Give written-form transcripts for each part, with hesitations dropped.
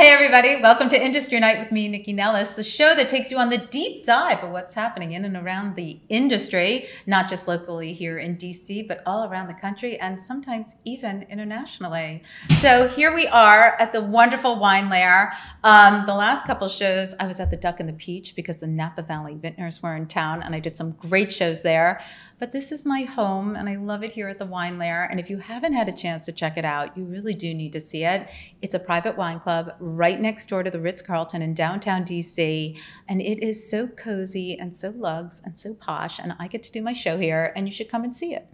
Hey everybody, welcome to Industry Night with me, Nycci Nellis, the show that takes you on the deep dive of what's happening in and around the industry, not just locally here in DC, but all around the country and sometimes even internationally. So here we are at the wonderful wine lair. The last couple shows, I was at the Duck and the Peach because the Napa Valley Vintners were in town and I did some great shows there. But this is my home and I love it here at the wine lair. And if you haven't had a chance to check it out, you really do need to see it. It's a private wine club right next door to the Ritz-Carlton in downtown DC. And it is so cozy and so luxe and so posh. And I get to do my show here and you should come and see it.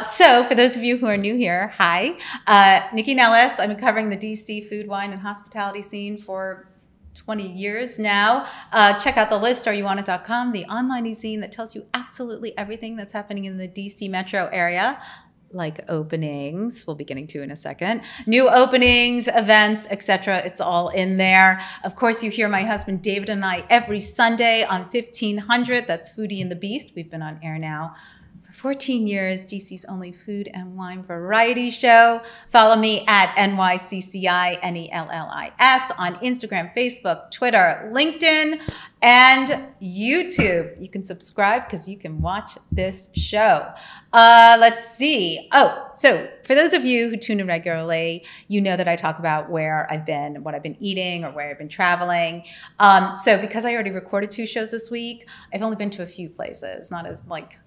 So for those of you who are new here, hi. Nycci Nellis. I've been covering the DC food, wine, and hospitality scene for 20 years now. Check out the list, areyouwantit.com, the online e-zine that tells you absolutely everything that's happening in the DC metro area, like openings, we'll be getting to in a second, new openings, events, etc. It's all in there. Of course, you hear my husband David and I every Sunday on 1500. That's Foodie and the Beast. We've been on air now 14 years, DC's only food and wine variety show. Follow me at NYCCI NELLIS on Instagram, Facebook, Twitter, LinkedIn, and YouTube. You can subscribe because you can watch this show. Let's see. Oh, so for those of you who tune in regularly, you know that I talk about where I've been, what I've been eating, or where I've been traveling. So because I already recorded 2 shows this week, I've only been to a few places, not as like,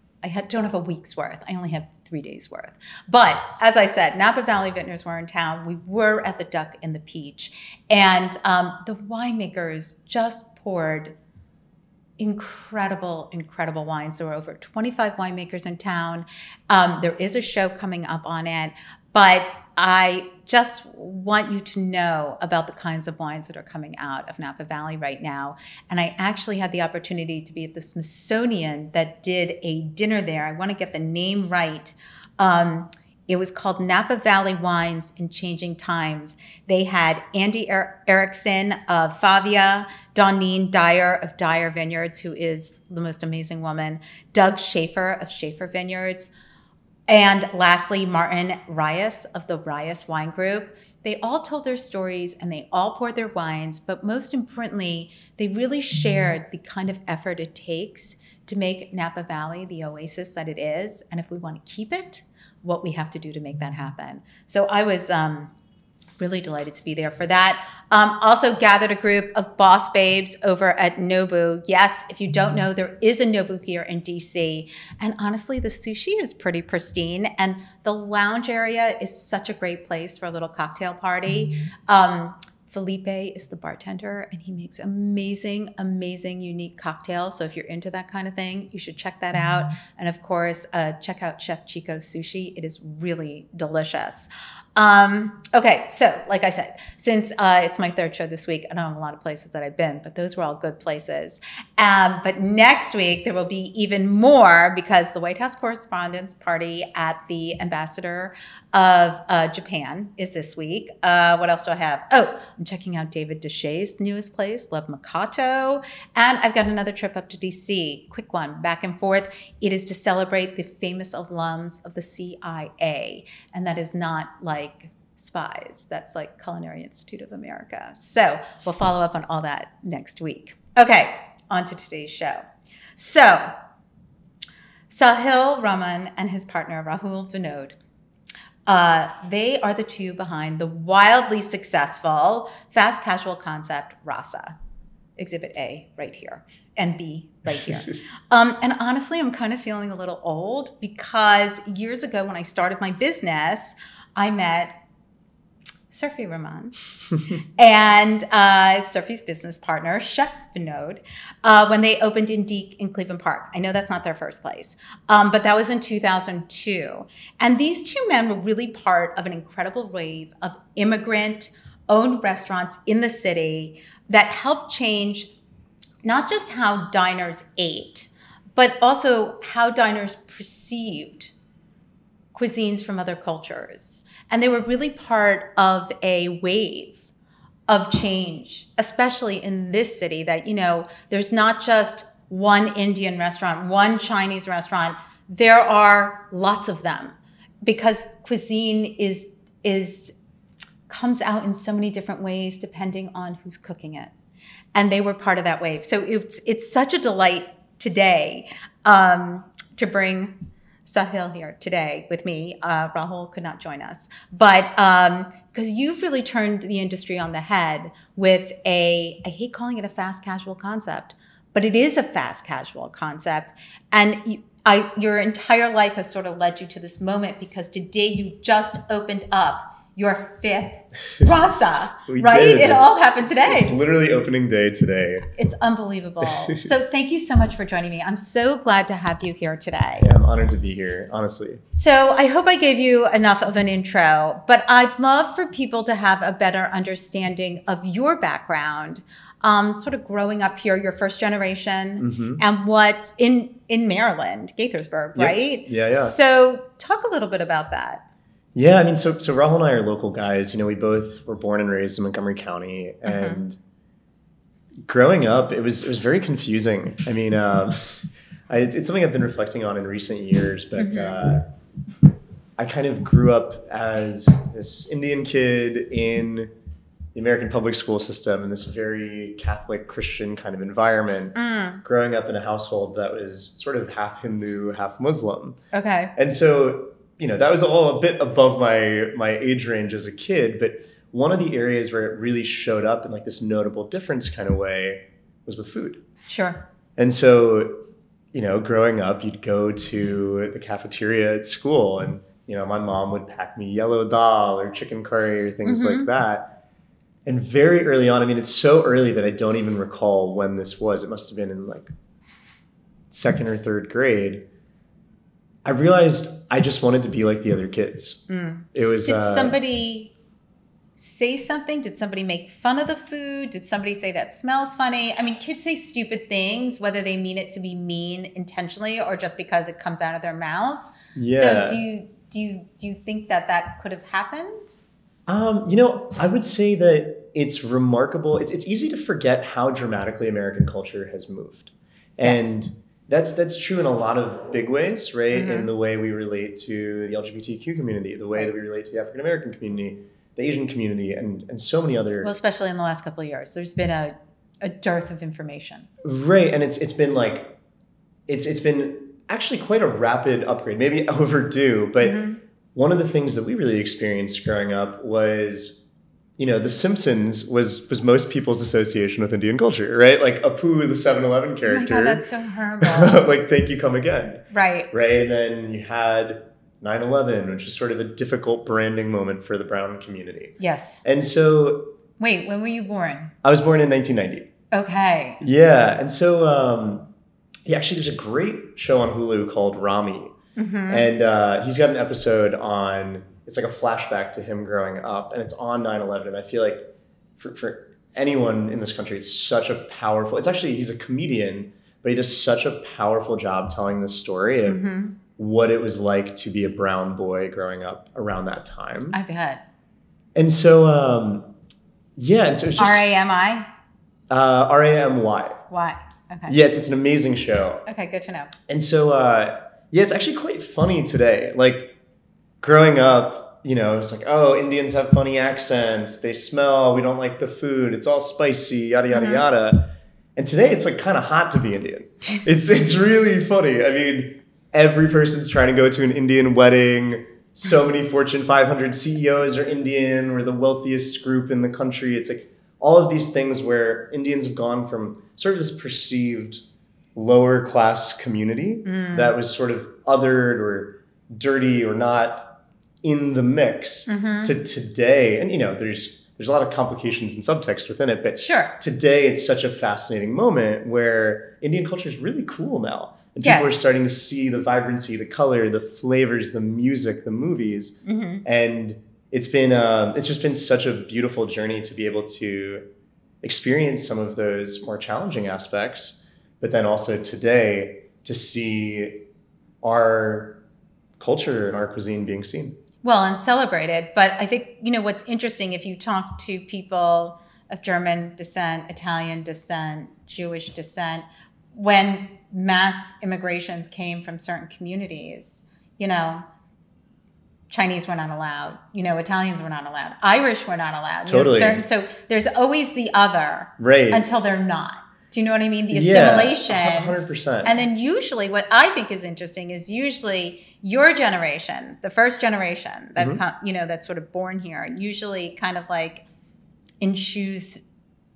don't have a week's worth. I only have 3 days worth. But as I said, Napa Valley Vintners were in town. We were at the Duck and the Peach. And the winemakers just poured incredible, incredible wines. There were over 25 winemakers in town. There is a show coming up on it. But I just want you to know about the kinds of wines that are coming out of Napa Valley right now. And I actually had the opportunity to be at the Smithsonian that did a dinner there. I want to get the name right. It was called Napa Valley Wines in Changing Times. They had Andy Erickson of Favia, Dawnine Dyer of Dyer Vineyards, who is the most amazing woman, Doug Shafer of Shafer Vineyards, and lastly, Martin Reyes of the Reyes Wine Group. They all told their stories and they all poured their wines, but most importantly, they really shared the kind of effort it takes to make Napa Valley the oasis that it is. And if we want to keep it, what we have to do to make that happen. So I was really delighted to be there for that. Also gathered a group of boss babes over at Nobu. Yes, if you don't know, there is a Nobu here in DC. And honestly, the sushi is pretty pristine. And the lounge area is such a great place for a little cocktail party. Felipe is the bartender and he makes amazing, amazing, unique cocktails. So if you're into that kind of thing, you should check that out. And of course, check out Chef Chico's sushi. It is really delicious. Okay, so like I said, since it's my 3rd show this week, I don't have a lot of places that I've been, but those were all good places. But next week, there will be even more because the House Correspondents Party at the Ambassador of Japan is this week. What else do I have? Oh, I'm checking out David Deshaies' newest place, Love Makoto. And I've got another trip up to DC, quick one, back and forth. It is to celebrate the famous alums of the CIA. And that is not like spies. That's like Culinary Institute of America. So we'll follow up on all that next week. Okay, on to today's show. So Sahil Raman and his partner Rahul Vinod, they are the 2 behind the wildly successful fast casual concept Rasa. Exhibit A right here and B right here. And honestly, I'm kind of feeling a little old because years ago when I started my business, I met Surfi Raman and Surfi's business partner, Chef Vinod, when they opened in Deke in Cleveland Park. I know that's not their first place, but that was in 2002. And these 2 men were really part of an incredible wave of immigrant-owned restaurants in the city that helped change not just how diners ate, but also how diners perceived cuisines from other cultures. And they were really part of a wave of change, especially in this city that, you know, there's not just one Indian restaurant, one Chinese restaurant. There are lots of them because cuisine is comes out in so many different ways depending on who's cooking it. And they were part of that wave. So it's such a delight today to bring Sahil here today with me. Rahul could not join us. But because you've really turned the industry on the head with I hate calling it a fast casual concept, but it is a fast casual concept. And your entire life has sort of led you to this moment because today you just opened up your 5th Rasa, right? Did. It all happened today. It's literally opening day today. It's unbelievable. So thank you so much for joining me. I'm so glad to have you here today. Yeah, I'm honored to be here, honestly. So I hope I gave you enough of an intro, but I'd love for people to have a better understanding of your background, sort of growing up here, your first generation, and what in Maryland, Gaithersburg, right? Yeah. So talk a little bit about that. Yeah, I mean, so Rahul and I are local guys. We both were born and raised in Montgomery County, and growing up, it was very confusing. I mean, it's something I've been reflecting on in recent years, but I kind of grew up as this Indian kid in the American public school system in this very Catholic Christian kind of environment, growing up in a household that was sort of half Hindu, half Muslim. Okay. And so that was all a bit above my age range as a kid, but one of the areas where it really showed up in like this notable difference kind of way was with food. Sure. And so, growing up, you'd go to the cafeteria at school and, my mom would pack me yellow dal or chicken curry or things like that. And very early on, I mean, it's so early that I don't even recall when this was. It must have been in like 2nd or 3rd grade. I realized I just wanted to be like the other kids. It was. Did somebody say something? Did somebody make fun of the food? Did somebody say that smells funny? I mean, kids say stupid things, whether they mean it to be mean intentionally or just because it comes out of their mouths. Yeah. So do you think that could have happened? I would say that it's remarkable. It's easy to forget how dramatically American culture has moved, and. Yes. That's true in a lot of big ways, right? In the way we relate to the LGBTQ community, the way that we relate to the African American community, the Asian community, and so many other. Well, especially in the last couple of years, there's been a dearth of information. Right, and it's been like, it's been actually quite a rapid upgrade, maybe overdue. But one of the things that we really experienced growing up was. The Simpsons was most people's association with Indian culture, right? Like Apu, the 7-Eleven character. Oh my God, that's so horrible. Like, thank you, come again. Right. Right. And then you had 9/11, which is sort of a difficult branding moment for the brown community. Yes. And so. Wait, when were you born? I was born in 1990. Okay. Yeah. And so, actually, there's a great show on Hulu called Rami. And he's got an episode on. It's like a flashback to him growing up, and it's on 9/11. And I feel like for anyone in this country, it's such a powerful, he's a comedian, but he does such a powerful job telling the story of what it was like to be a brown boy growing up around that time. I bet. And so, and so it's just. R-A-M-I? R-A-M-Y. Why? Okay. Yeah, it's an amazing show. Okay, good to know. And so, it's actually quite funny today. Like, growing up, it's like, oh, Indians have funny accents. They smell. We don't like the food. It's all spicy, yada, yada, yada. And today it's like kind of hot to be Indian. It's really funny. I mean, every person's trying to go to an Indian wedding. So many Fortune 500 CEOs are Indian. We're the wealthiest group in the country. It's like all of these things where Indians have gone from sort of this perceived lower class community that was sort of othered or dirty or not in the mix to today. And, there's a lot of complications and subtext within it, but today it's such a fascinating moment where Indian culture is really cool now. And people are starting to see the vibrancy, the color, the flavors, the music, the movies. And it's just been such a beautiful journey to be able to experience some of those more challenging aspects, but then also today to see our culture and our cuisine being seen. Well, and celebrated. But I think, what's interesting, if you talk to people of German descent, Italian descent, Jewish descent, when mass immigrations came from certain communities, Chinese were not allowed. Italians were not allowed. Irish were not allowed. Totally. So there's always the other right. until they're not. Do you know what I mean? The assimilation. 100%. And then usually what I think is interesting is usually your generation, the first generation that, that's sort of born here, usually kind of like eschews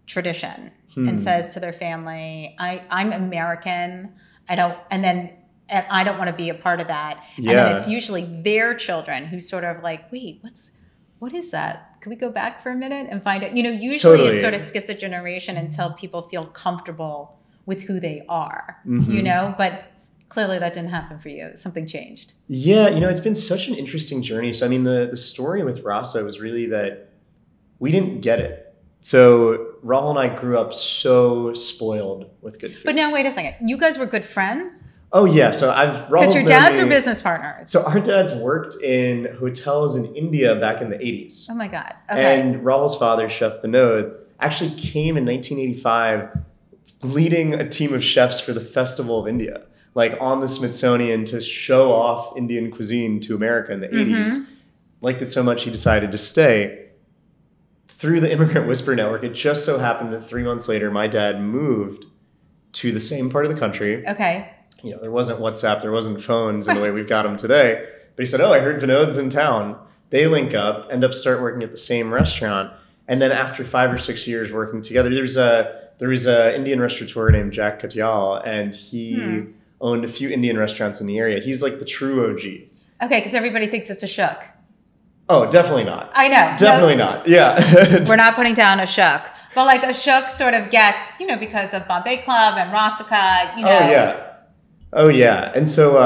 tradition and says to their family, I'm American. I don't want to be a part of that. And then it's usually their children who sort of like, wait, what is that? Can we go back for a minute and find out? Usually it sort of skips a generation until people feel comfortable with who they are, but clearly that didn't happen for you. Something changed. Yeah. It's been such an interesting journey. So, I mean, the story with Rasa was really that we didn't get it. So Rahul and I grew up so spoiled with good food. But now, wait a second. You guys were good friends? Oh, yeah. So because your dads are business partners. So our dads worked in hotels in India back in the 80s. Oh, my God. Okay. And Rahul's father, Chef Vinod, actually came in 1985 leading a team of chefs for the Festival of India, like on the Smithsonian to show off Indian cuisine to America in the 80s. Liked it so much he decided to stay. Through the Immigrant Whisper Network, it just so happened that 3 months later, my dad moved to the same part of the country. Okay. There wasn't WhatsApp, there wasn't phones in the way we've got them today. But he said, I heard Vinod's in town. They link up, start working at the same restaurant. And then after 5 or 6 years working together, there was a Indian restaurateur named Jack Katyal, and he owned a few Indian restaurants in the area. He's like the true OG. Okay, because everybody thinks it's a shook. Oh, definitely not. I know. Definitely not. Yeah. We're not putting down a shook. But like a shook sort of gets, because of Bombay Club and Rasa. Oh, yeah. And so,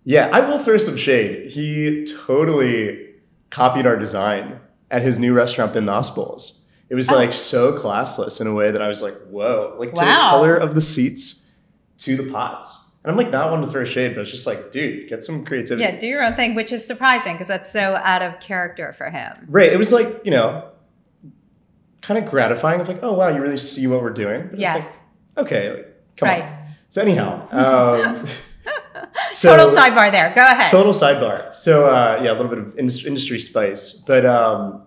I will throw some shade. He totally copied our design at his new restaurant in Nospils. It was like so classless in a way that I was like, whoa. Like to the color of the seats, to the pots. And I'm like not one to throw shade, but it's just like, dude, get some creativity. Yeah, do your own thing, which is surprising because that's so out of character for him. Right. It was like, kind of gratifying. It's like, oh, wow, you really see what we're doing. But yes. It's like, okay, like, come on. So anyhow. Total sidebar there. Go ahead. Total sidebar. So, a little bit of industry spice. But, our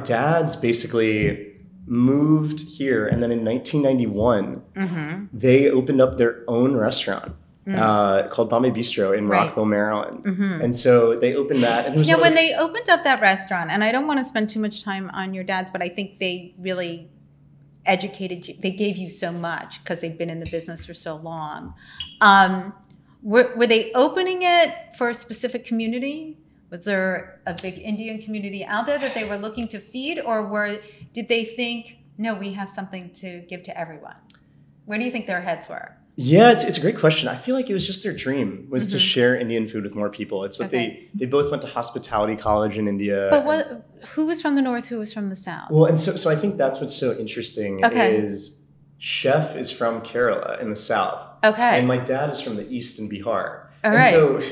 dads basically moved here. And then in 1991, they opened up their own restaurant called Bombay Bistro in Rockville, Maryland. And so they opened that. And it was when they opened up that restaurant, and I don't want to spend too much time on your dads, but I think they really educated you. They gave you so much because they've been in the business for so long. Were they opening it for a specific community? Was there a big Indian community out there that they were looking to feed, or did they think, no, we have something to give to everyone? Where do you think their heads were? Yeah, it's a great question. I feel like it was just their dream was to share Indian food with more people. It's what they both went to hospitality college in India. But who was from the north? Who was from the south? Well, and so I think that's what's so interesting is Chef is from Kerala in the south. Okay. And my dad is from the east in Bihar. All right. So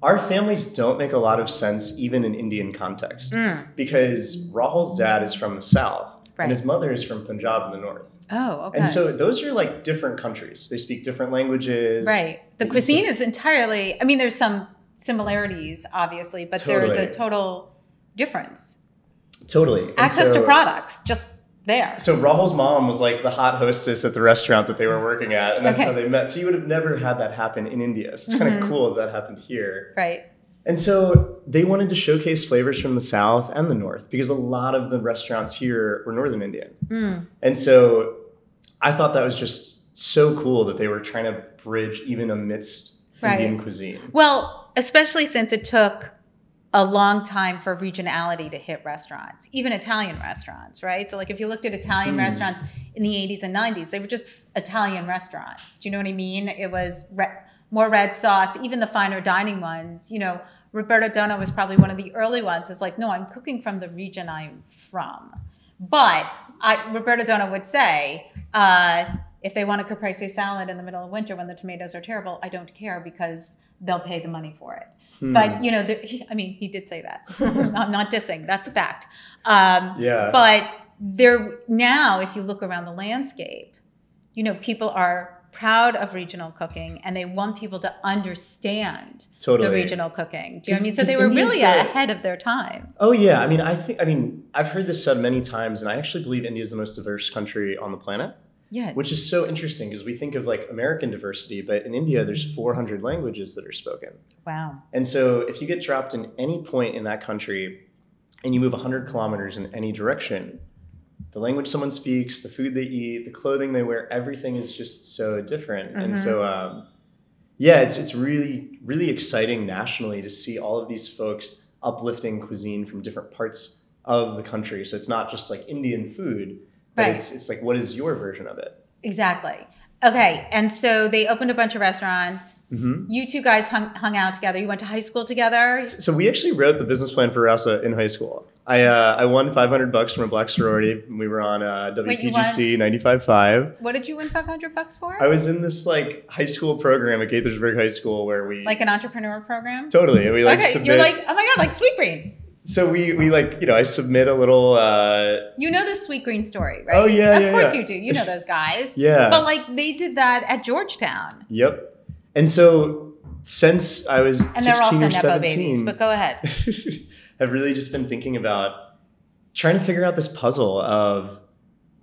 our families don't make a lot of sense even in Indian context because Rahul's dad is from the south. Right. And his mother is from Punjab in the north. Oh, okay. And so those are like different countries. They speak different languages. Right. The cuisine is entirely, there's some similarities, obviously, but there is a total difference. Totally. Access to products, just there. So Rahul's mom was like the hot hostess at the restaurant that they were working at, and that's how they met. So you would have never had that happen in India. So it's kind of cool that happened here. Right. And so they wanted to showcase flavors from the South and the North because a lot of the restaurants here were Northern Indian. And so I thought that was just so cool that they were trying to bridge even amidst Indian cuisine. Well, especially since it took a long time for regionality to hit restaurants, even Italian restaurants, right? So like if you looked at Italian restaurants in the 80s and 90s, they were just Italian restaurants. Do you know what I mean? It was more red sauce, even the finer dining ones. Roberto Dono was probably one of the early ones. It's like, no, I'm cooking from the region I'm from. But Roberto Dono would say, if they want a caprese salad in the middle of winter when the tomatoes are terrible, I don't care because they'll pay the money for it. But, he did say that. I'm not dissing. That's a fact. But now, if you look around the landscape, people are proud of regional cooking and they want people to understand Totally. the regional cooking. Do you know what I mean? So 'Cause they were India's really ahead of their time. Oh yeah, I mean, I've heard this said many times, and I actually believe India is the most diverse country on the planet. Yeah. Which is so interesting because we think of like American diversity, but in India there's 400 languages that are spoken. Wow. And so if you get dropped in any point in that country and you move 100 kilometers in any direction, the language someone speaks, the food they eat, the clothing they wear, everything is just so different. Mm-hmm. And so, yeah, it's really, really exciting nationally to see all of these folks uplifting cuisine from different parts of the country. So it's not just like Indian food, but right. it's like, what is your version of it? Exactly. Okay. And so they opened a bunch of restaurants. Mm-hmm. You two guys hung out together. You went to high school together. So we actually wrote the business plan for Rasa in high school. I won $500 from a black sorority. We were on WPGC 95.5. What did you win $500 for? I was in this like high school program at Gaithersburg High School where we like an entrepreneur program. Totally. We like submit. You're like, oh my god, like Sweetgreen. So we like, you know, I submit a little. You know the Sweetgreen story, right? Oh yeah, of course you do. You know those guys. Yeah. But like they did that at Georgetown. Yep. And so since I was 16 they're also or Napa 17, babies. But go ahead. I've really just been thinking about trying to figure out this puzzle of,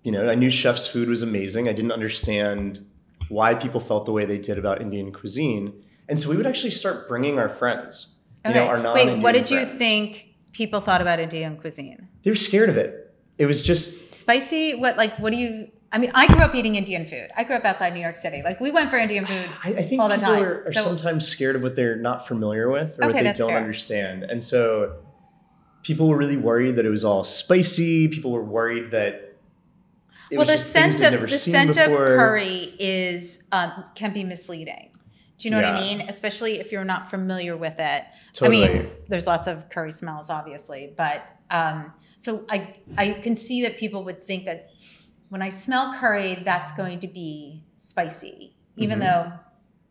you know, I knew chef's food was amazing. I didn't understand why people felt the way they did about Indian cuisine. And so we would actually start bringing our friends, you know, our non-Indian Wait, what did friends. you think people thought about Indian cuisine? They were scared of it. It was just... Spicy? What do you... I mean, I grew up eating Indian food. I grew up outside New York City. Like, we went for Indian food I think all the time. people are sometimes scared of what they're not familiar with or what they don't understand. And so people were really worried that it was all spicy. People were worried that it was just things they'd never seen before. Of curry is can be misleading. Do you know what I mean? Especially if you're not familiar with it. Totally. I mean, there's lots of curry smells, obviously, but so I can see that people would think that when I smell curry, that's going to be spicy, even though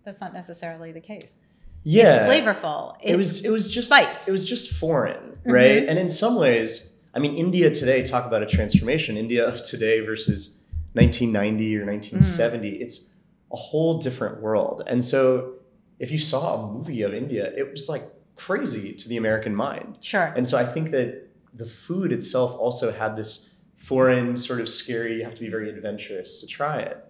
that's not necessarily the case. Yeah, it's flavorful. It was just spice. It was just foreign, right? And in some ways, I mean, India today, talk about a transformation. India of today versus 1990 or 1970, it's a whole different world. And so if you saw a movie of India, it was like crazy to the American mind. Sure. And so I think that the food itself also had this foreign, sort of scary, you have to be very adventurous to try it.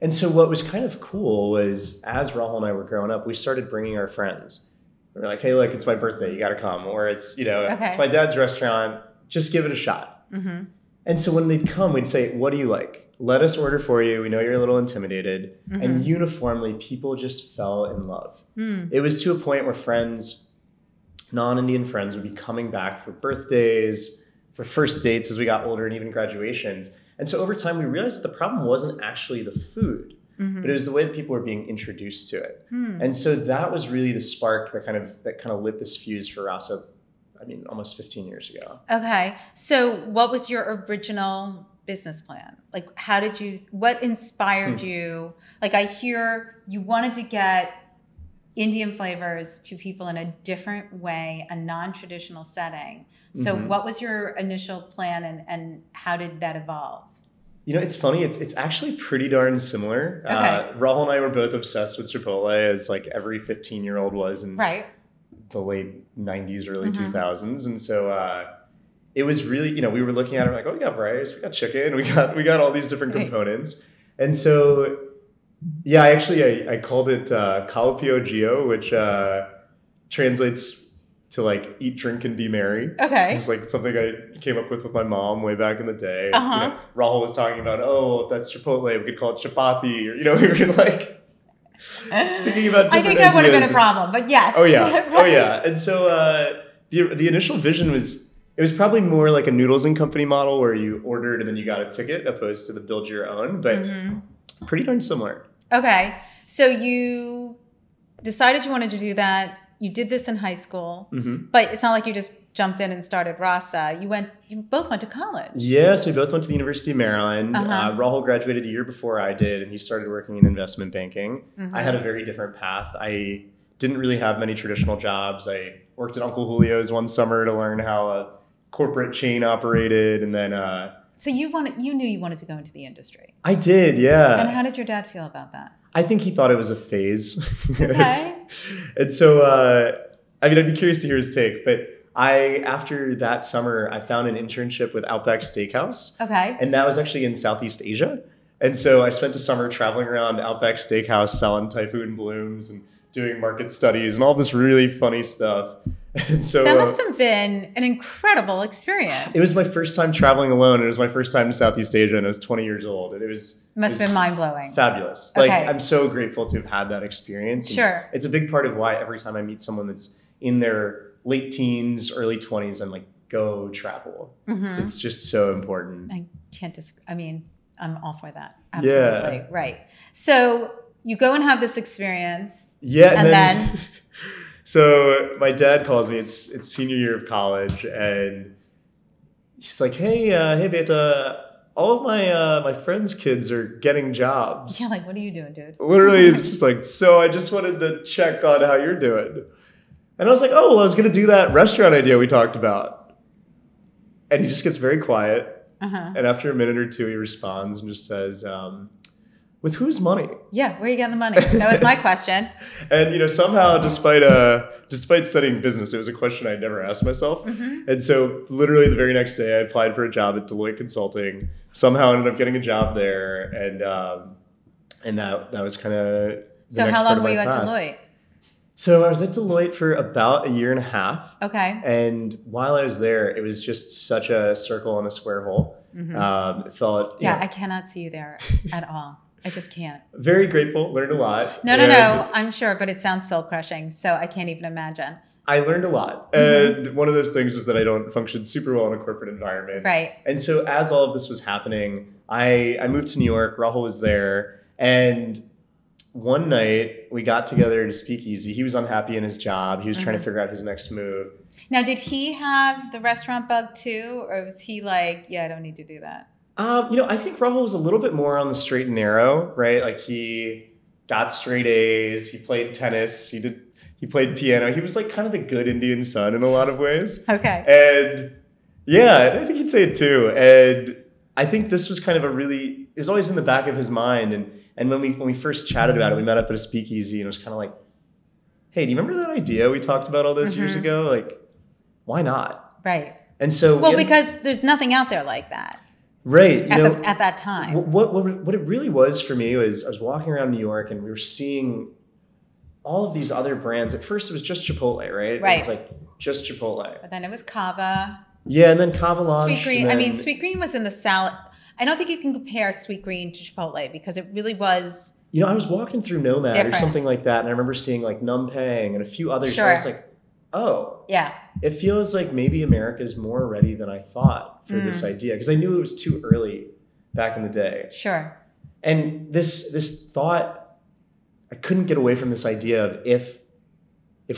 And so what was kind of cool was, as Rahul and I were growing up, we started bringing our friends. We were like, hey, look, it's my birthday, you gotta come. Or it's, you know, it's my dad's restaurant, just give it a shot. And so when they'd come, we'd say, what do you like? Let us order for you. We know you're a little intimidated. And uniformly, people just fell in love. It was to a point where friends, non-Indian friends, would be coming back for birthdays, for first dates as we got older, and even graduations. And so over time, we realized that the problem wasn't actually the food, but it was the way that people were being introduced to it. And so that was really the spark that kind of lit this fuse for Rasa, I mean, almost 15 years ago. Okay. So what was your original business plan? Like, what inspired you? Like, I hear you wanted to get Indian flavors to people in a different way, a non-traditional setting. So what was your initial plan and how did that evolve? You know, it's funny. It's actually pretty darn similar. Okay. Rahul and I were both obsessed with Chipotle, as like every 15-year-old was in the late 90s, early 2000s. And so it was really, you know, we were looking at it like, oh, we got rice, we got chicken, we got all these different components. And so, yeah, I called it Kalapio Gio, which translates to like eat, drink, and be merry. Okay. It's like something I came up with my mom way back in the day. You know, Rahul was talking about, if that's Chipotle, we could call it chapati, or, you know, we were like thinking about different I think that would have been a ideas. problem, but yes. Oh yeah. Oh yeah. And so the initial vision was, it was probably more like a Noodles and Company model where you ordered and then you got a ticket, opposed to the build your own, but pretty darn similar. Okay. So you decided you wanted to do that. You did this in high school, but it's not like you just jumped in and started Rasa. You both went to college. Yeah, so we both went to the University of Maryland. Rahul graduated a year before I did, and he started working in investment banking. I had a very different path. I didn't really have many traditional jobs. I worked at Uncle Julio's one summer to learn how a corporate chain operated, and then So you knew you wanted to go into the industry. I did, yeah. And how did your dad feel about that? I think he thought it was a phase. Okay. And so I mean, I'd be curious to hear his take, but after that summer, I found an internship with Outback Steakhouse. Okay. And that was actually in Southeast Asia. And so I spent a summer traveling around Outback Steakhouse, selling typhoon blooms and doing market studies and all this really funny stuff. And so that must have been an incredible experience. It was my first time traveling alone. And it was my first time to Southeast Asia, and I was 20 years old. And must have been mind-blowing. Fabulous. Okay. Like, I'm so grateful to have had that experience. And sure. It's a big part of why every time I meet someone that's in their late teens, early 20s, I'm like, go travel. Mm-hmm. It's just so important. I can't I mean, I'm all for that. Absolutely. Yeah. Right. So you go and have this experience. Yeah. And then so my dad calls me. It's senior year of college, and he's like, "Hey, beta, all of my friends' kids are getting jobs." Yeah, like, what are you doing, dude? Literally, it's just like, so I just wanted to check on how you're doing. And I was like, "Oh, well, I was going to do that restaurant idea we talked about." And he just gets very quiet. Uh-huh. And after a minute or two, he responds and just says, "With whose money?" Yeah, where are you getting the money? That was my question. And somehow, despite studying business, it was a question I'd never asked myself. Mm-hmm. And so, literally, the very next day, I applied for a job at Deloitte Consulting. Somehow, ended up getting a job there, and that was kind of. So, how long were you at Deloitte? So I was at Deloitte for about a year and a half. Okay. And while I was there, it was just such a circle and a square hole. Mm-hmm. It felt. Yeah, I cannot see you there at all. I just can't. Very grateful. Learned a lot. No. I'm sure, but it sounds soul crushing. So I can't even imagine. I learned a lot. Mm-hmm. And one of those things is that I don't function super well in a corporate environment. Right. And so as all of this was happening, I moved to New York. Rahul was there. And one night we got together to speakeasy. He was unhappy in his job. He was trying to figure out his next move. Now, did he have the restaurant bug too? Or was he like, yeah, I don't need to do that? I think Rahul was a little bit more on the straight and narrow, right? Like, he got straight A's. He played tennis. He played piano. He was like kind of the good Indian son in a lot of ways. Okay. And yeah, I think he'd say it too. And I think this was kind of it was always in the back of his mind. And when we first chatted about it, we met up at a speakeasy, and it was kind of like, hey, do you remember that idea we talked about all those years ago? Like, why not? Right. And so, because there's nothing out there like that. Right. At that time. What it really was for me was I was walking around New York, and we were seeing all of these other brands. At first, it was just Chipotle, right? Right. It was like just Chipotle. But then it was Cava. Yeah, and then Cava launched. Sweet Green. Sweet Green was in the salad. I don't think you can compare Sweet Green to Chipotle because it really was. I was walking through Nomad different. Or something like that, and I remember seeing like Num Pang and a few others. Sure. And I was like, oh, yeah. It feels like maybe America's more ready than I thought for this idea, because I knew it was too early back in the day. Sure. And this thought, I couldn't get away from this idea of if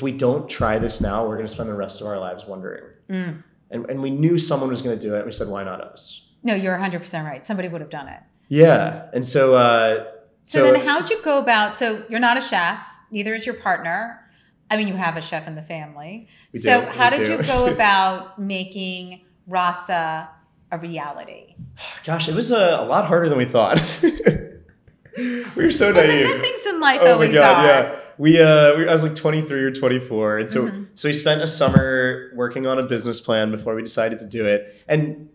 we don't try this now, we're going to spend the rest of our lives wondering. Mm. And we knew someone was going to do it. And we said, why not us? No, you're 100% right. Somebody would have done it. Yeah. And so... So then how'd you go about... So you're not a chef. Neither is your partner. I mean, you have a chef in the family. How did you go about making Rasa a reality? Gosh, it was a lot harder than we thought. We were so naive. The good things in life always are. Yeah. I was like 23 or 24. And so we spent a summer working on a business plan before we decided to do it. And,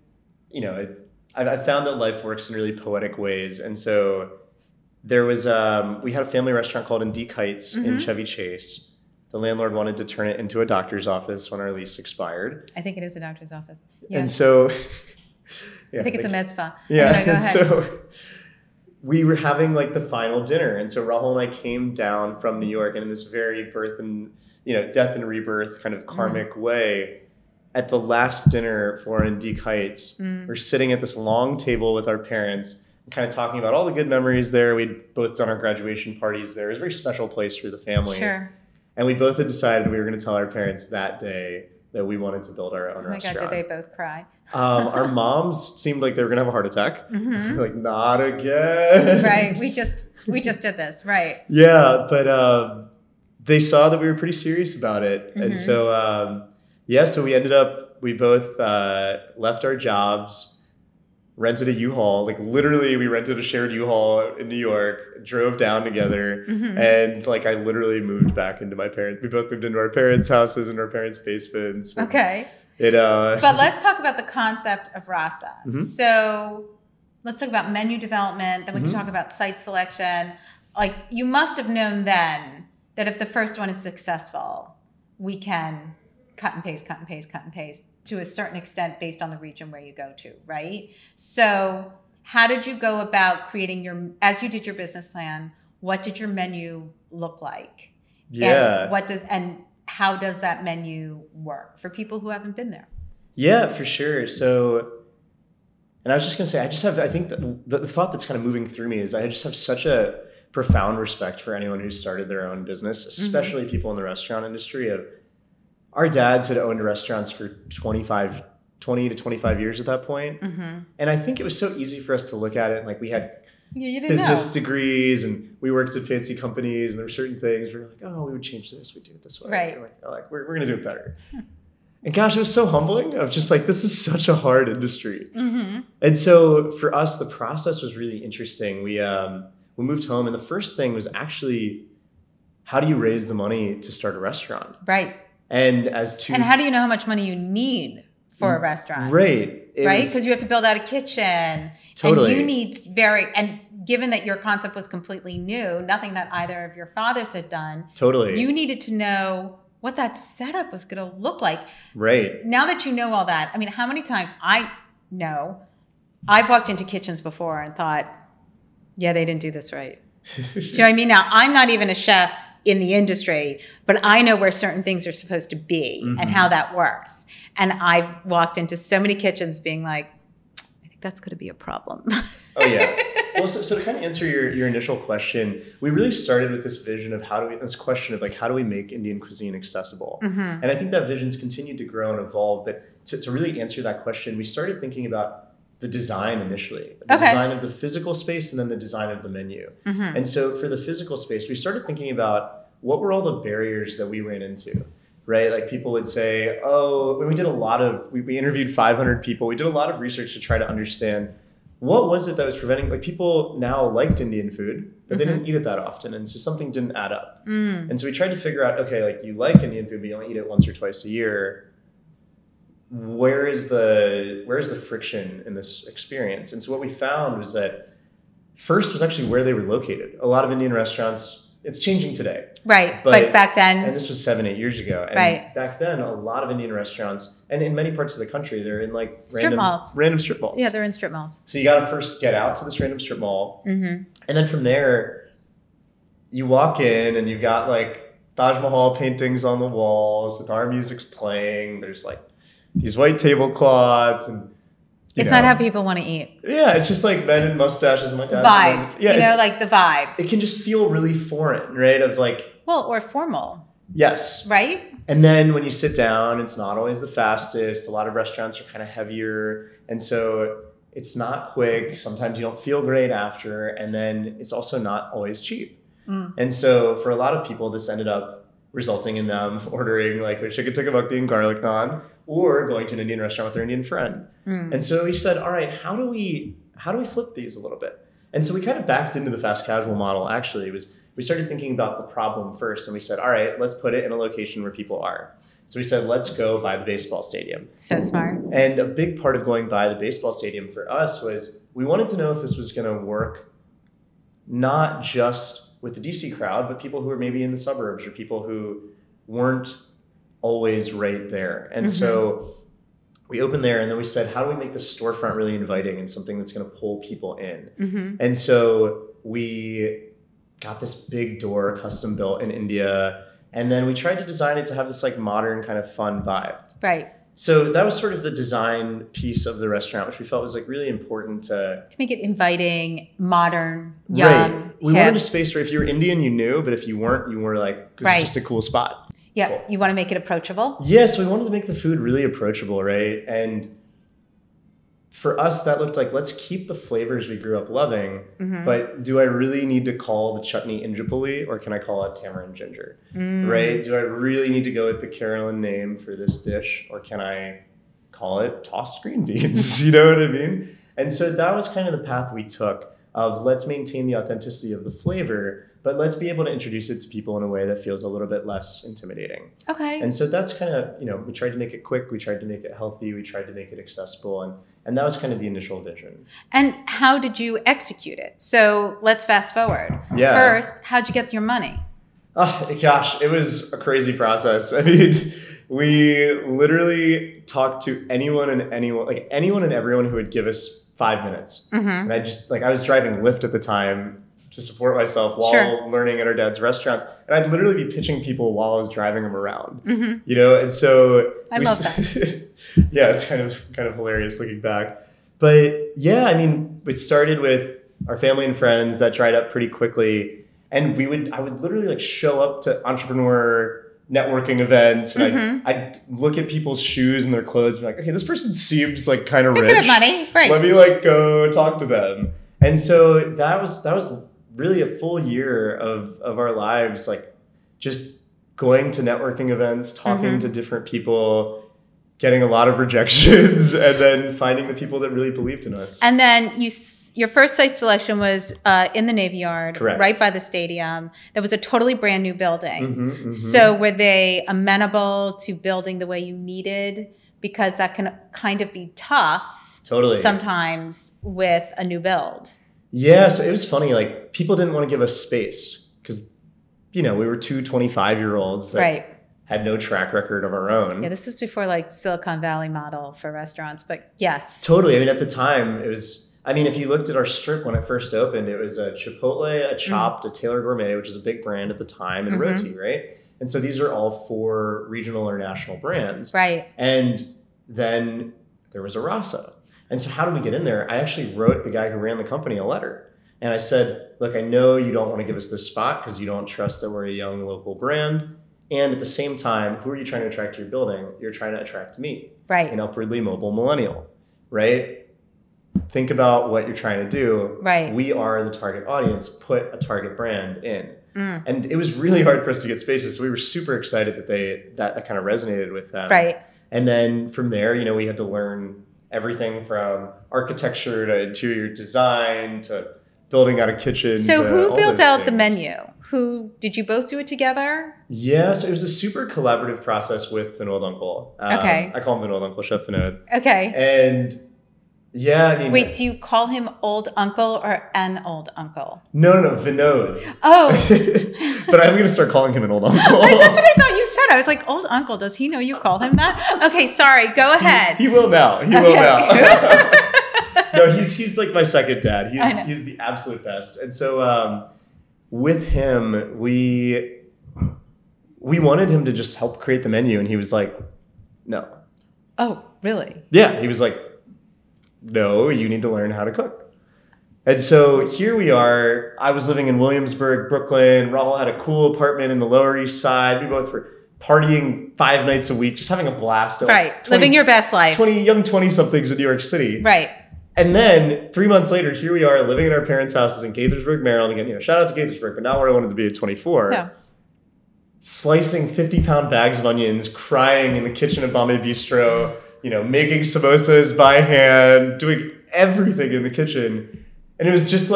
I found that life works in really poetic ways. And so there was, we had a family restaurant called Indique Heights in Chevy Chase. The landlord wanted to turn it into a doctor's office when our lease expired. I think it is a doctor's office. Yeah. And so... I think it's a med spa. Yeah. Anyway, go ahead. So we were having like the final dinner. And so Rahul and I came down from New York, and in this very death and rebirth kind of karmic way, at the last dinner for Indique Heights, we're sitting at this long table with our parents, kind of talking about all the good memories there. We'd both done our graduation parties there. It was a very special place for the family. Sure. And we both had decided we were going to tell our parents that day that we wanted to build our own restaurant. Oh my God, did they both cry? Our moms seemed like they were going to have a heart attack. Like, not again. Right. We just did this. Right. Yeah. But they saw that we were pretty serious about it. And so, so we ended up we both left our jobs, rented a U-Haul. Like literally we rented a shared U-Haul in New York, drove down together, and like I literally moved back into my parents. We both moved into our parents' houses and our parents' basements. Okay. But let's talk about the concept of Rasa. So let's talk about menu development, then we can talk about site selection. Like you must have known then that if the first one is successful, we can cut and paste to a certain extent based on the region where you go to, right? So how did you go about creating as you did your business plan, what did your menu look like? Yeah. And how does that menu work for people who haven't been there? Yeah, for sure. So, and I was just going to say, I think that the thought that's kind of moving through me is I just have such a profound respect for anyone who started their own business, especially people in the restaurant industry. Our dads had owned restaurants for 20 to 25 years at that point. And I think it was so easy for us to look at it. Like we had business degrees and we worked at fancy companies and there were certain things where we're like, oh, we would change this, we do it this way. Right. We're going to do it better. And gosh, it was so humbling of just like, this is such a hard industry. And so for us, the process was really interesting. We moved home and the first thing was actually, how do you raise the money to start a restaurant? Right. And how do you know how much money you need for a restaurant? Right. Because you have to build out a kitchen. Totally. And you need and given that your concept was completely new, nothing that either of your fathers had done. Totally. You needed to know what that setup was going to look like. Right. Now that you know all that, I mean, how many times I've walked into kitchens before and thought, yeah, they didn't do this right. Do you know what I mean? Now, I'm not even a chef in the industry, but I know where certain things are supposed to be and how that works. And I've walked into so many kitchens being like, I think that's going to be a problem. Oh, yeah. Well, so to kind of answer your initial question, we really started with this vision of how do we make Indian cuisine accessible? And I think that vision's continued to grow and evolve. But to really answer that question, we started thinking about the design initially, the design of the physical space and then the design of the menu. And so for the physical space, we started thinking about what were all the barriers that we ran into, right? Like people would say, when we did we interviewed 500 people. We did a lot of research to try to understand what was it that was preventing, like people now liked Indian food, but they didn't eat it that often. And so something didn't add up. And so we tried to figure out, okay, like you like Indian food, but you only eat it once or twice a year. Where is the friction in this experience? And so what we found was that first was actually where they were located. A lot of Indian restaurants, it's changing today. Right. But back then. And this was 7-8 years ago. And back then, a lot of Indian restaurants, and in many parts of the country, they're in like random strip malls. Yeah, they're in strip malls. So you got to first get out to this random strip mall. And then from there, you walk in and you've got like Taj Mahal paintings on the walls. Our music's playing. There's like these white tablecloths and it's not how people want to eat. Yeah, it's just like men in mustaches and like vibes. Yeah, like the vibe. It can just feel really foreign, right? Of like or formal. Yes. Right? And then when you sit down, it's not always the fastest. A lot of restaurants are kind of heavier. And so it's not quick. Sometimes you don't feel great after. And then it's also not always cheap. And so for a lot of people, this ended up resulting in them ordering like a chicken tikka bhakti and garlic naan or going to an Indian restaurant with their Indian friend. And so we said, all right, how do we flip these a little bit? And so we kind of backed into the fast casual model. Actually, we started thinking about the problem first. And we said, all right, let's put it in a location where people are. So we said, let's go by the baseball stadium. So smart. And a big part of going by the baseball stadium for us was we wanted to know if this was going to work not just with the DC crowd, but people who were maybe in the suburbs or people who weren't always right there. And so we opened there and then we said, how do we make the storefront really inviting and something that's going to pull people in? And so we got this big door custom built in India. And then we tried to design it to have this like modern kind of fun vibe. Right. So that was sort of the design piece of the restaurant, which we felt was like really important to make it inviting, modern, young. Right. We wanted a space where if you were Indian, you knew, but if you weren't, you were like, this is just a cool spot. Yeah. Cool. You want to make it approachable? Yeah. So we wanted to make the food really approachable, right? And for us, that looked like, let's keep the flavors we grew up loving, but do I really need to call the chutney injapuli or can I call it tamarind ginger, right? Do I really need to go with the Carolyn name for this dish or can I call it tossed green beans. You know what I mean? And so that was kind of the path we took of let's maintain the authenticity of the flavor, but let's be able to introduce it to people in a way that feels a little bit less intimidating. Okay. And so that's kind of, we tried to make it quick, we tried to make it healthy, we tried to make it accessible, and that was kind of the initial vision. And how did you execute it? So let's fast forward. Yeah. First, how'd you get your money? Oh, gosh, it was a crazy process. I mean, we literally talked to anyone and everyone who would give us 5 minutes. And I was driving Lyft at the time to support myself while learning at our dad's restaurants. And I'd literally be pitching people while I was driving them around, and so I love that. Yeah, it's kind of hilarious looking back. But yeah, I mean, it started with our family and friends that dried up pretty quickly. And I would literally show up to entrepreneur networking events, and I'd look at people's shoes and their clothes and be like, okay, this person seems kind of rich. They could have money, right? Let me go talk to them. And so that was really a full year of our lives, just going to networking events, talking to different people, getting a lot of rejections, and then finding the people that really believed in us. And then your first site selection was in the Navy Yard, Correct. Right by the stadium. That was a totally brand new building. So were they amenable to building the way you needed? Because that can kind of be tough Totally. sometimes with a new build. Yeah, so it was funny. People didn't want to give us space because, we were two 25-year-olds that had no track record of our own. Yeah, this is before Silicon Valley model for restaurants, but yes. Totally. I mean, at the time, it was, if you looked at our strip when it first opened, it was a Chipotle, a Chopped, a Taylor Gourmet, which is a big brand at the time, and Roti, right? And so these are all 4 regional or national brands. Right. And then there was a Rasa. And so how did we get in there? I actually wrote the guy who ran the company a letter. And I said, look, I know you don't want to give us this spot because you don't trust that we're a young local brand. And at the same time, who are you trying to attract to your building? You're trying to attract me. Right. An upwardly mobile millennial, right? Think about what you're trying to do. Right. We are the target audience. Put a target brand in. And it was really hard for us to get spaces. So we were super excited that kind of resonated with them. Right. And then from there, we had to learn everything from architecture to interior design to building out a kitchen. So who built out the menu? Who did you both do it together? Yeah, so it was a super collaborative process with Vinod Uncle. Okay. I call him Vinod Uncle, Chef Vinod. Okay. And yeah, wait, do you call him old uncle or an old uncle? No, Vinod. Oh. But I'm going to start calling him an old uncle. That's what I thought you said. I was like, old uncle, does he know you call him that? Okay, sorry, go ahead. He will now. He will now. No, he's like my second dad. He's the absolute best. And so with him, we wanted him to just help create the menu, and he was like, no. Oh, really? Yeah, he was like, no, you need to learn how to cook. And so here we are. I was living in Williamsburg, Brooklyn. Rahul had a cool apartment in the Lower East Side. We both were partying 5 nights a week, just having a blast. Right, living your best life. 20-somethings in New York City. Right. And then 3 months later, here we are living in our parents' houses in Gaithersburg, Maryland. Again, shout out to Gaithersburg, but not where I wanted to be at 24. No. Slicing 50-pound bags of onions, crying in the kitchen at Bombay Bistro, making samosas by hand, doing everything in the kitchen. And it was just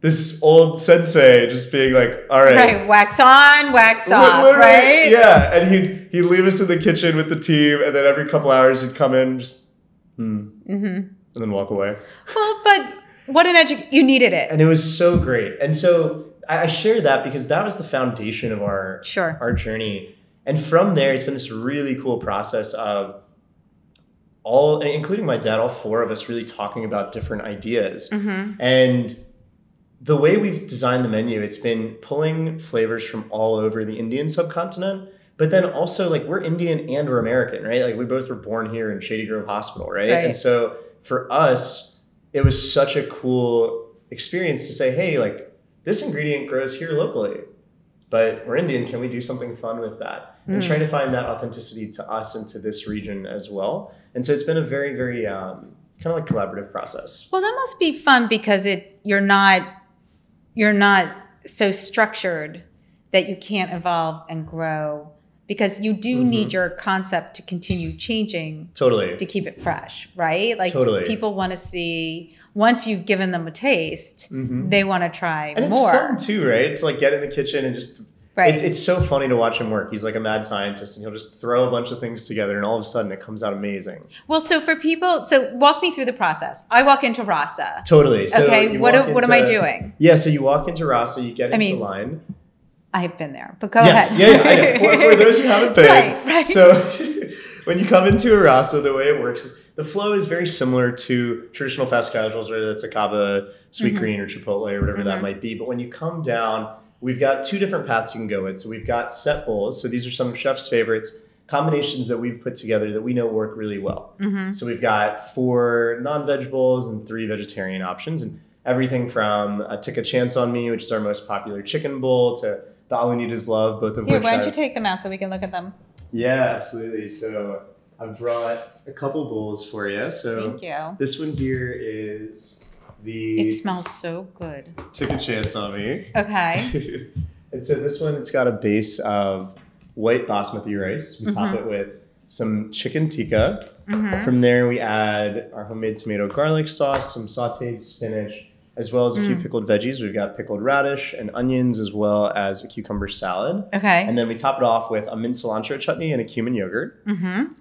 this old sensei just being like, all right. Right, wax on, wax off, right? Yeah, and he'd leave us in the kitchen with the team, and then every couple hours he'd come in and just, and then walk away. Well, but what you needed it. And it was so great. And so I share that because that was the foundation of our journey. And from there, it's been this really cool process of including my dad, all 4 of us really talking about different ideas. And the way we've designed the menu, it's been pulling flavors from all over the Indian subcontinent, but then also we're Indian and we're American, right? We both were born here in Shady Grove Hospital, right? And so for us, it was such a cool experience to say, hey, this ingredient grows here locally, but we're Indian. Can we do something fun with that? And try to find that authenticity to us and to this region as well. And so it's been a very, very kind of collaborative process. Well, that must be fun because you're not so structured that you can't evolve and grow because you do need your concept to continue changing Totally. to keep it fresh, right? Like Totally. people want to see, once you've given them a taste, they want to try and more. it's fun too, right? To like get in the kitchen and just, Right. it's so funny to watch him work. He's like a mad scientist, and he'll just throw a bunch of things together, and all of a sudden it comes out amazing. Well, so for people, so walk me through the process. I walk into Rasa. Totally. So Okay, what am I doing? Yeah, so you walk into Rasa, you get into line. I've been there, but go Yes, ahead. I know. For those who haven't been. Right. So when you come into a Rasa, the way it works is the flow is very similar to traditional fast casuals, whether it's a Cava, Sweet Green, or Chipotle, or whatever that might be. But when you come down, we've got two different paths you can go with. So we've got set bowls. So these are some of chef's favorites, combinations that we've put together that we know work really well. So we've got 4 non-veg bowls and 3 vegetarian options, and everything from a Take a Chance on Me, which is our most popular chicken bowl, to the All We Need Is Love, both of Here, which why don't you take them out so we can look at them? Yeah, absolutely. So I've brought a couple bowls for you. So Thank you. this one here is the It smells so good. Take a Chance on Me. Okay. And so this one, it's got a base of white basmati rice. We top it with some chicken tikka. From there, we add our homemade tomato garlic sauce, some sauteed spinach, as well as a few pickled veggies. We've got pickled radish and onions, as well as a cucumber salad. Okay. And then we top it off with a mint cilantro chutney and a cumin yogurt.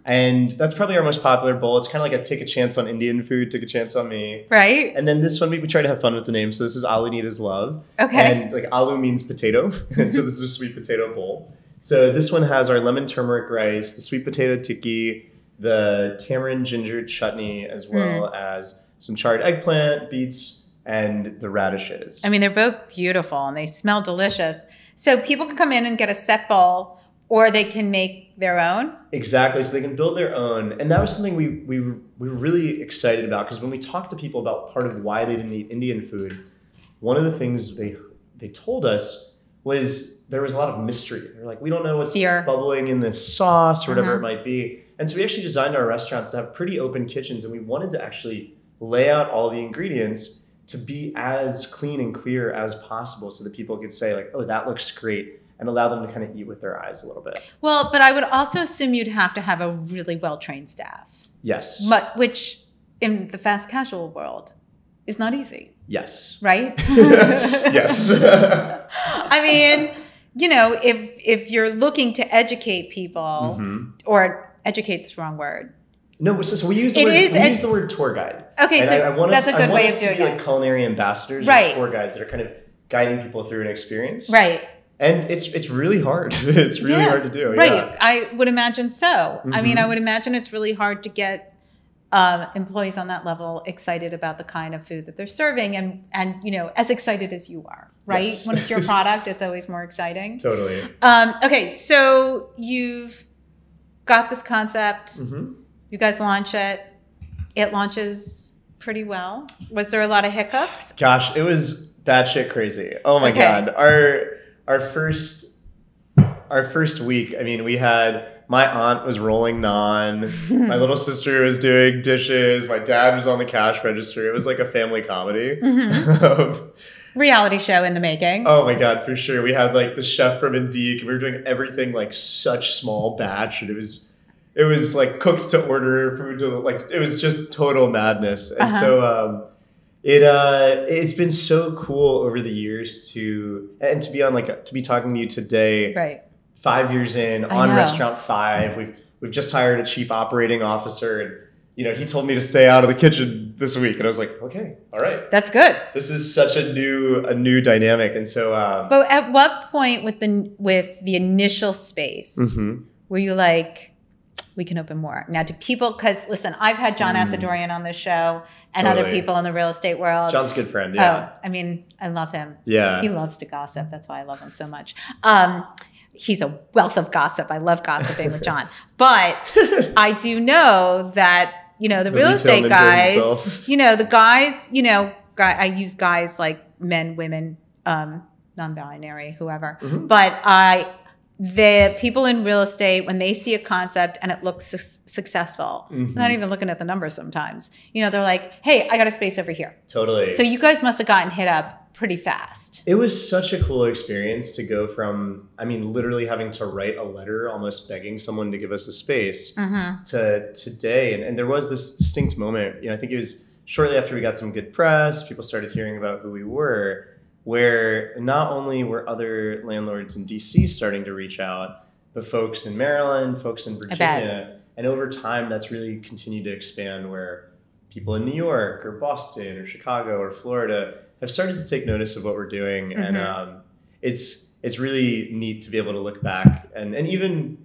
And that's probably our most popular bowl. It's kind of like a Take a Chance on Indian food, Take a Chance on Me. Right. And then this one, we try to have fun with the name. So this is All We Need Is Love. Okay. And like alu means potato. And so this is a sweet potato bowl. So this one has our lemon turmeric rice, the sweet potato tikki, the tamarind ginger chutney, as well as some charred eggplant, beets, and the radishes. I mean, they're both beautiful and they smell delicious. So people can come in and get a set bowl, or they can make their own. Exactly. So they can build their own. And that was something we were really excited about, because when we talked to people about part of why they didn't eat Indian food, one of the things they told us was there was a lot of mystery. They're like, we don't know what's bubbling in this sauce or whatever it might be. And so we actually designed our restaurants to have pretty open kitchens, and we wanted to actually lay out all the ingredients to be as clean and clear as possible, so that people could say like, oh, that looks great, and allow them to kind of eat with their eyes a little bit. Well, but I would also assume you'd have to have a really well-trained staff. Yes. Which in the fast casual world is not easy. Yes. Right? Yes. I mean, you know, if you're looking to educate people, or educate's the wrong word. No, so we use the word tour guide. Okay, and so that's a good way of doing it. Like culinary ambassadors, or tour guides that are kind of guiding people through an experience. Right. And it's really hard. It's really hard to do. Right. Yeah. I would imagine so. I mean, I would imagine it's really hard to get employees on that level excited about the kind of food that they're serving, and you know, as excited as you are, right? Yes. When it's your product, it's always more exciting. Totally. Okay, so you've got this concept. You guys launch it. It launches pretty well. Was there a lot of hiccups? Gosh, it was batshit crazy. Oh my God. Our first week, I mean, we had, my aunt was rolling naan. My little sister was doing dishes. My dad was on the cash register. It was like a family comedy. Reality show in the making. Oh my God, for sure. We had like the chef from Indique. We were doing everything like such small batch, and it was like cooked to order, food to, like, it was just total madness. And so it's been so cool over the years to be talking to you today. Right. 5 years in, on Restaurant 5, we've just hired a chief operating officer, and you know, he told me to stay out of the kitchen this week, and I was like, okay, all right, that's good. This is such a new dynamic. And so but at what point with the initial space were you like, we can open more? Now, do people, because listen, I've had John Asadorian on this show, and other people in the real estate world. John's a good friend. Oh, I mean, I love him. Yeah. He loves to gossip. That's why I love him so much. He's a wealth of gossip. I love gossiping with John. But I do know that, you know, the real estate guys, you know, the guys, you know, I use guys like men, women, non-binary, whoever. But the people in real estate, when they see a concept and it looks successful, they're not even looking at the numbers sometimes. You know, they're like, hey, I got a space over here. Totally. So you guys must have gotten hit up pretty fast. It was such a cool experience to go from, I mean, literally having to write a letter, almost begging someone to give us a space, to today. And there was this distinct moment, you know, I think it was shortly after we got some good press, people started hearing about who we were, where not only were other landlords in DC starting to reach out, but folks in Maryland, folks in Virginia. And over time, that's really continued to expand, where people in New York or Boston or Chicago or Florida have started to take notice of what we're doing. And it's really neat to be able to look back. And even,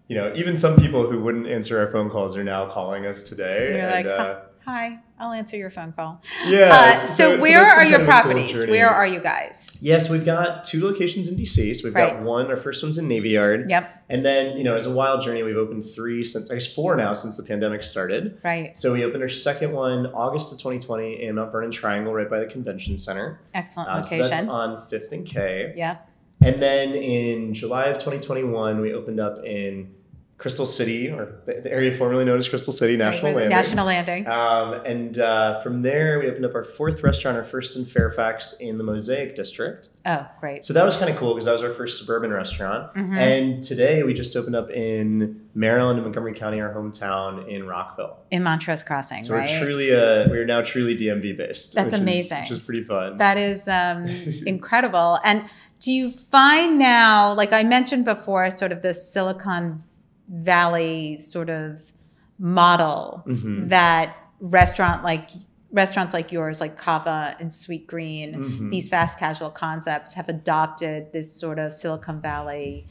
you know, even some people who wouldn't answer our phone calls are now calling us today. You're and, like, hi, I'll answer your phone call. Yeah. So where are your properties? Where are you guys? Yes, we've got 2 locations in DC. So we've got one, our first one's in Vineyard. Yep. And then, you know, as a wild journey, we've opened 3 since, I guess 4 now since the pandemic started. Right. So we opened our second one August of 2020 in Mount Vernon Triangle, right by the convention center. Excellent location. So that's on 5th and K. Yeah. And then in July of 2021, we opened up in Crystal City, or the area formerly known as Crystal City, National Landing. National Landing. And from there, we opened up our 4th restaurant, our first in Fairfax in the Mosaic District. Oh, great. So that was kind of cool because that was our first suburban restaurant. And today we just opened up in Maryland and Montgomery County, our hometown, in Rockville. In Montrose Crossing, so right? So we're now truly DMV based. That's amazing. Which is pretty fun. That is incredible. And do you find now, like I mentioned before, sort of this Silicon Valley sort of model that restaurants like yours, like Kava and Sweet Green, these fast casual concepts have adopted this sort of Silicon Valley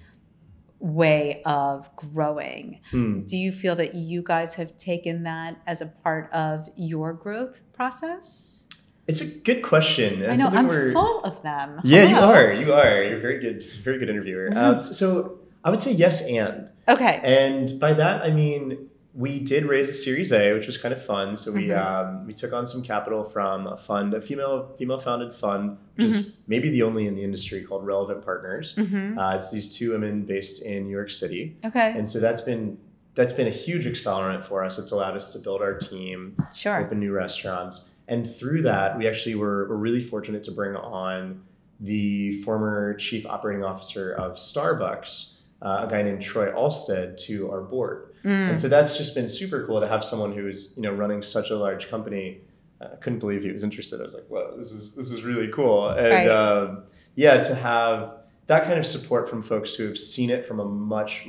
way of growing. Do you feel that you guys have taken that as a part of your growth process? It's a good question. I know, I'm full of them. Yeah, Hello. You are. You're a very good interviewer. So I would say yes and. Okay. And by that, I mean, we did raise a Series A, which was kind of fun. So we took on some capital from a fund, a female-founded fund, which is maybe the only in the industry, called Relevant Partners. It's these 2 women based in New York City. Okay. And so that's been a huge accelerant for us. It's allowed us to build our team, open new restaurants. And through that, we actually were really fortunate to bring on the former chief operating officer of Starbucks, a guy named Troy Alstead, to our board. And so that's just been super cool to have someone who's, you know, running such a large company. I couldn't believe he was interested. I was like, whoa, this is really cool. And to have that kind of support from folks who have seen it from a much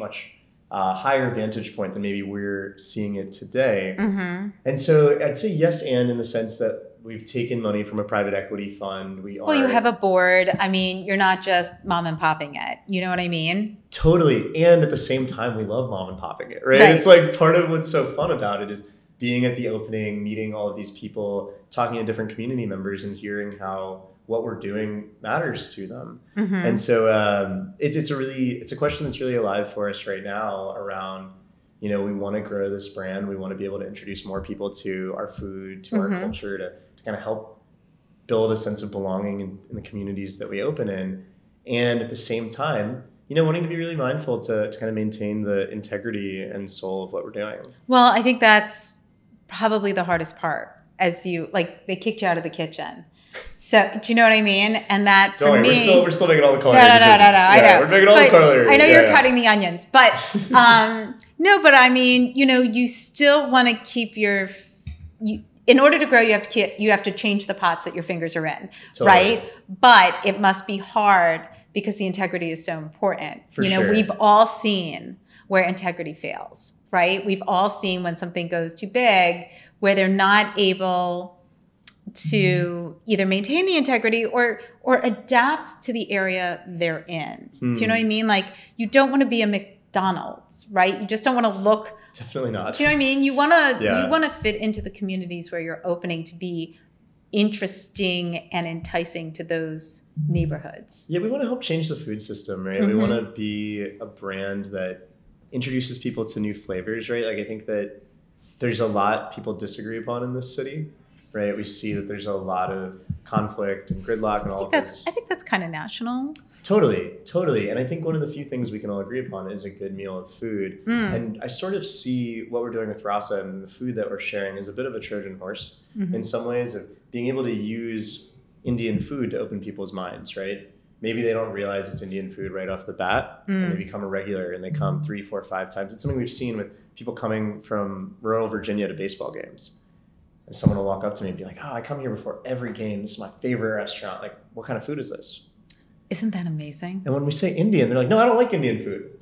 higher vantage point than maybe we're seeing it today. And so I'd say yes and in the sense that we've taken money from a private equity fund. Well, you have a board. I mean, you're not just mom and popping it. You know what I mean? Totally. And at the same time, we love mom and popping it, right? It's like part of what's so fun about it is being at the opening, meeting all of these people, talking to different community members and hearing how what we're doing matters to them. And so it's a question that's really alive for us right now around, you know, we want to grow this brand. We want to be able to introduce more people to our food, to our culture, to kind of help build a sense of belonging in the communities that we open in. And at the same time, you know, wanting to be really mindful to kind of maintain the integrity and soul of what we're doing. Well, I think that's probably the hardest part, as they kicked you out of the kitchen. So do you know what I mean? And that for me, we're still making all the culinary decisions. No, I know. We're making all the culinary. I know you're cutting the onions, but no, but I mean, you know, you still want to keep in order to grow, you have to change the pots that your fingers are in, right? But it must be hard because the integrity is so important. We've all seen where integrity fails, right? We've all seen when something goes too big, where they're not able to either maintain the integrity or adapt to the area they're in. Do you know what I mean? Like, you don't want to be a McDonald's, right? You just don't want to look. Definitely not. Do you know what I mean? You want to fit into the communities where you're opening to be interesting and enticing to those neighborhoods. Yeah, we want to help change the food system, right? We want to be a brand that introduces people to new flavors, right? Like, I think that there's a lot people disagree upon in this city, right? We see that there's a lot of conflict and gridlock and all of this. I think that's kind of national. Totally. And I think one of the few things we can all agree upon is a good meal of food. And I sort of see what we're doing with Rasa and the food that we're sharing as a bit of a Trojan horse in some ways, of being able to use, Indian food to open people's minds, right? Maybe they don't realize it's Indian food right off the bat, and they become a regular, and they come 3, 4, 5 times. It's something we've seen with people coming from rural Virginia to baseball games. And someone will walk up to me and be like, oh, I come here before every game. This is my favorite restaurant. Like, what kind of food is this? Isn't that amazing? And when we say Indian, they're like, no, I don't like Indian food.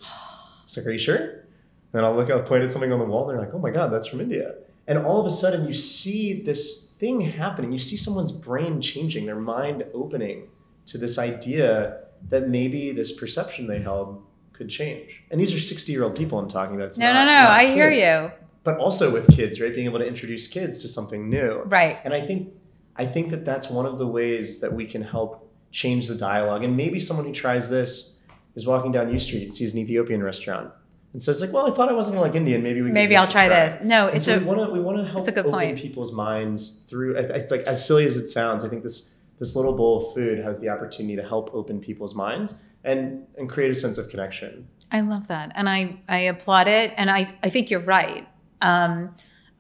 It's like, are you sure? Then I'll point at something on the wall, and they're like, oh my God, that's from India. And all of a sudden you see this thing happening. You see someone's brain changing, their mind opening to this idea that maybe this perception they held could change. And these are 60-year-old people I'm talking about. It's no, not I kids. hear you. But also with kids, right? Being able to introduce kids to something new. Right. And I think that that's one of the ways that we can help change the dialogue. And maybe someone who tries this is walking down U Street and sees an Ethiopian restaurant and says like, well, I thought I wasn't gonna like Indian. Maybe I'll try this. No, it's we want to help open point. people's minds through. It's like, as silly as it sounds, I think this little bowl of food has the opportunity to help open people's minds and create a sense of connection. I love that. And I applaud it. And I think you're right. I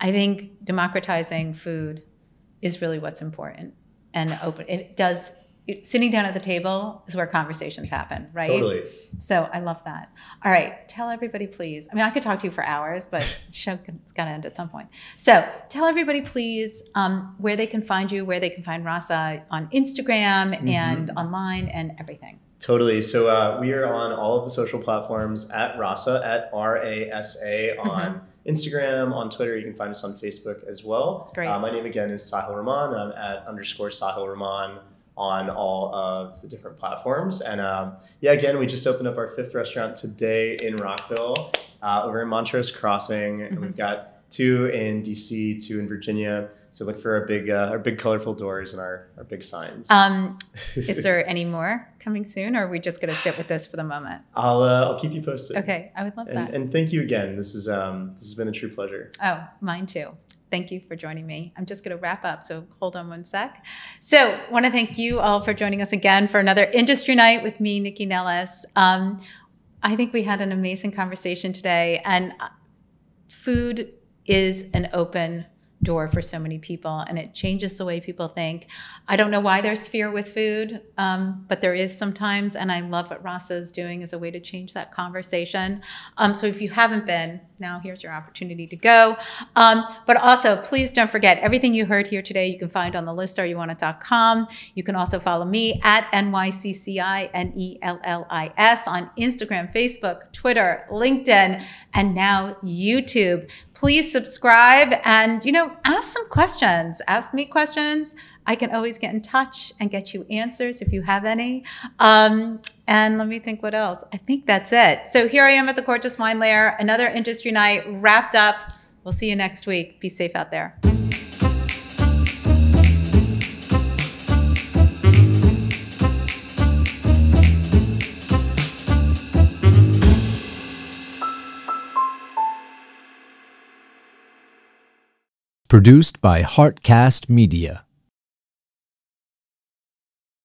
think democratizing food is really what's important. And sitting down at the table is where conversations happen, right? Totally. So I love that. All right. Tell everybody, please. I mean, I could talk to you for hours, but the show's got to end at some point. So tell everybody, please, where they can find you, where they can find Rasa on Instagram and online and everything. Totally. So we are on all of the social platforms at Rasa, at RASA on Instagram, on Twitter. You can find us on Facebook as well. Great. My name again is Sahil Rahman. I'm at _Sahil Rahman on all of the different platforms. And again, we just opened up our 5th restaurant today in Rockville, over in Montrose Crossing. And we've got 2 in DC, 2 in Virginia. So look for our big colorful doors and our big signs. Is there any more coming soon, or are we just going to sit with this for the moment? I'll keep you posted. Okay, I would love that. And thank you again. This has been a true pleasure. Oh, mine too. Thank you for joining me. I'm just going to wrap up, so hold on one sec. So I want to thank you all for joining us again for another industry night with me, Nycci Nellis. I think we had an amazing conversation today, and food is an open door for so many people, and it changes the way people think. I don't know why there's fear with food, but there is sometimes, and I love what Rasa is doing as a way to change that conversation. So if you haven't been, now here's your opportunity to go. But also, please don't forget, everything you heard here today you can find on the listareyouwantit.com. You can also follow me at NYCCI NELLIS on Instagram, Facebook, Twitter, LinkedIn, and now YouTube. Please subscribe and, ask some questions. Ask me questions. I can always get in touch and get you answers if you have any. And let me think what else. I think that's it. So here I am at the Gorgeous Wine Lair, another industry night wrapped up. We'll see you next week. Be safe out there. Produced by Heartcast Media.